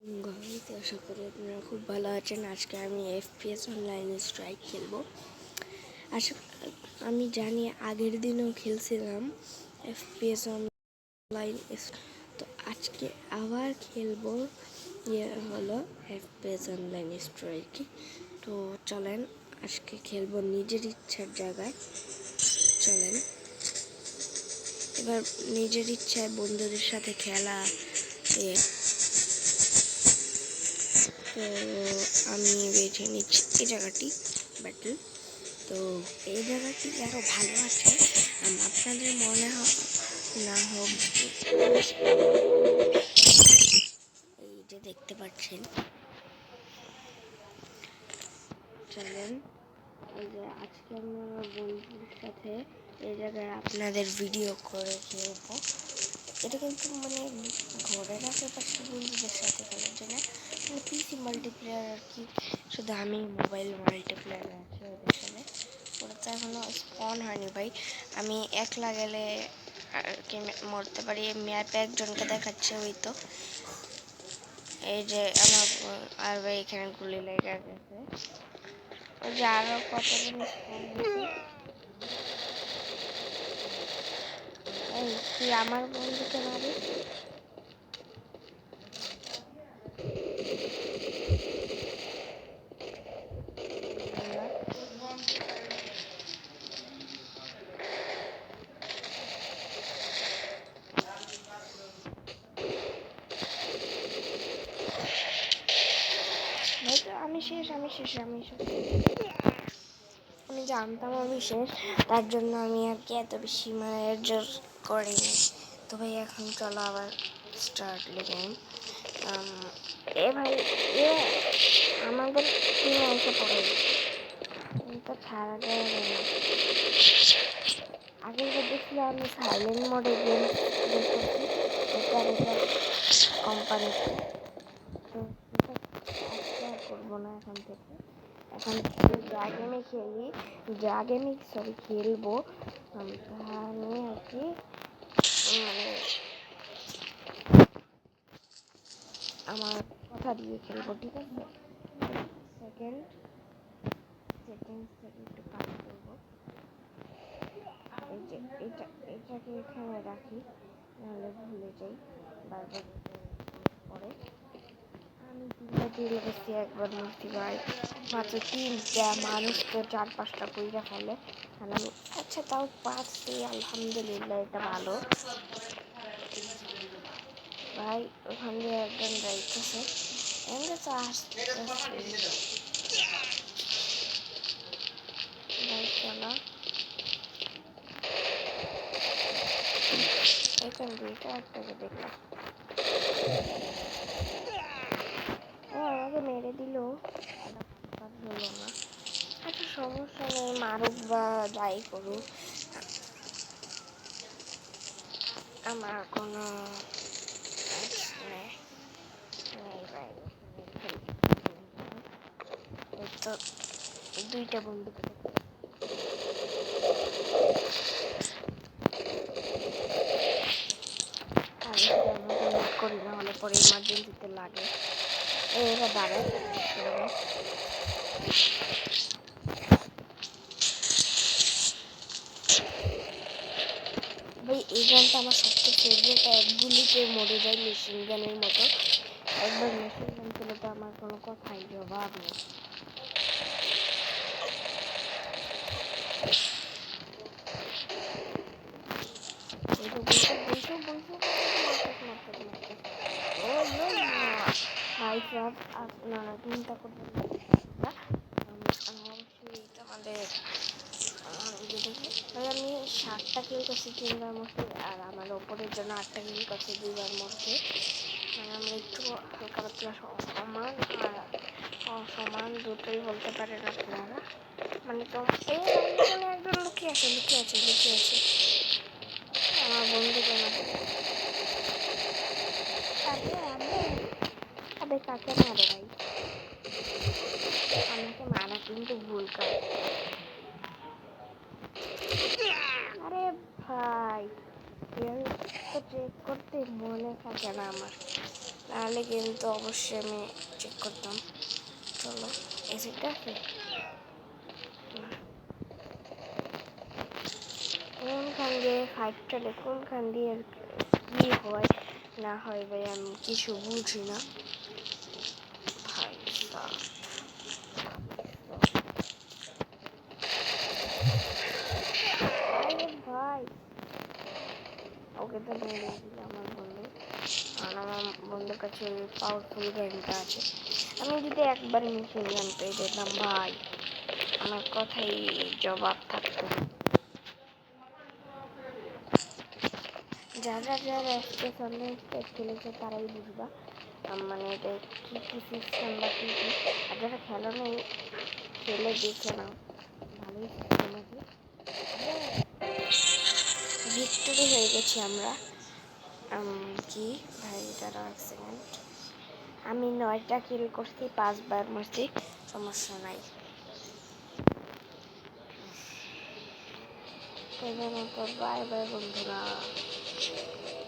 Guys, আশা করি আপনারা খুব ভালো আছেন। আজকে আমি এফপিএস অনলাইন স্ট্রাইক খেলবো। আশা আমি জানি আগের দিনও খেলছিলাম এফপিএস অনলাইন, তো আজকে আবার খেলবো। হলো এফপিএস অনলাইন স্ট্রাইক। তো চলেন আজকে খেলবো নিজের ইচ্ছার জায়গায়। চলেন এবার নিজের ইচ্ছায় বন্ধুদের সাথে খেলা। তো আমি বেছে নিচ্ছি এই জায়গাটি ব্যাটল। তো এই জায়গাটি আরও ভালো আছে, আপনাদের মনে না হোক। এই যে দেখতে পাচ্ছেন, চলেন এই যে আজকে আমরা বন্ধুদের সাথে এই জায়গায় আপনাদের ভিডিও করে খেলবো। এটা কিন্তু ঘরের আশেপাশে বন্ধুদের সাথে খেলার জন্য পিসি মাল্টিপ্লেয়ার আর কি। শুধু আমি মোবাইল মাল্টিপ্লেয়ার আছে ওদের সাথে। ওরা তো এখনো স্পন হয়নি ভাই। আমি একলা গেলে আর কি মরতে পারি। ম্যাপে একজনকে দেখাচ্ছে, ওই তো এই যে আমার। আর ভাই এখানে গুলি লেগে গেছে। ওই যে আরো কতজন স্পন হয়েছে। এই তুই আমার বন্ধুকে মারি। আমি শেষ। আমি জানতাম আমি শেষ, তার জন্য আমি আর কি এত বেশি জোর করিনি। তো ভাই এখন চলো আবার স্টার্ট গেম। এ ভাই এ আমাদের টিমে এসে পড়ে, তো ছাড়া যায় না। আগে দেখছিল আমি সাইলেন্ট মোডে গেম দেখেছি, এটা কোম্পানিতে। তো এটা করবো না এখন থেকে। এখন ড্রাগনে খেলবো। তাহলে আর কি আমার কথা দিয়ে খেলবো, ঠিক আছে? সেকেন্ড একটু কাজ করবো। এই যে এটাকে এখানে রাখি, নাহলে ভুলে যাই বারবার পরে। আমি তিনটা গেছি, একবার মূর্তি ভাই মাত্র 3টা মানুষ তো 4-5টা কইরা ফেলে। আমি আচ্ছা তাও পারছি, আলহামদুলিল্লাহ, এটা ভালো। ভাই ওখান দিয়ে একজন যাইতেছে, এমনি তো আসতেছে। ভাই চলো এখান দুইটা একটাকে দেখলাম, আমাকে মেরে দিল, হলো না। আচ্ছা সমস্যা নেই, মারুক বা যাই করুক, আমার কোনো তো দুইটা বন্ধু করি, না হলে পরে ইমার্জেন্সিতে লাগে। এরা দাঁড়ায় ভাই, এই গানটা আমার সবচেয়ে ফেভারিট। এক গুলিতে মরে যায় মেশিন গানের মতো। একবার মেশিন গান ছিল তো আমার কোনো কথাই জবাব নেই। আপনারা চিন্তা করবেন না, অবশ্যই আমাদের আমি 7টা কিল করছি 3বার মধ্যে, আর আমার ওপরের জন্য 8টা কিল করছি 2বার মধ্যে। আমরা একটু হালকা পাতলা সমান আর অসমান দুটোই বলতে পারেন আপনারা। তো একজন লুকিয়ে আছে আমার বন্ধুকে আবে কাকে মারে ভাই? আমাকে মারা কিন্তু ভুল কাজ। আরে ভাই তো চেক করতে মনে থাকে না আমার, নাহলে কিন্তু অবশ্যই আমি চেক করতাম। চলো এসিডটা আছে কোনখান দিয়ে ফাইটটা, কোনখান দিয়ে কি হয় না হয় ভাই আমি কিছু বুঝি না ভাই। ভাই ওকে তো মেরে দিল আমার বন্ধু, কারণ আমার বন্ধুর কাছে পাওয়ারফুল গানটা আছে। আমি যদি একবার মেশিন গান পেয়ে যেতাম ভাই, আমার কথাই জবাব থাকতো। যারা যারা স্পেস অনলাইন স্পেস খেলেছে তারাই বুঝবা মানে এটা কী কী সিস্টেম বা কী কী। আর যারা খেলো নেই খেলে দেখে নাও, ভালোই সিস্টেম আছে। ভিক্টোরি হয়ে গেছি আমরা। কি ভাই দাঁড়াও এক সেকেন্ড, আমি 9টা কিল করছি, 5বার মরছি, সমস্যা নাই। বাই বাই বন্ধুরা।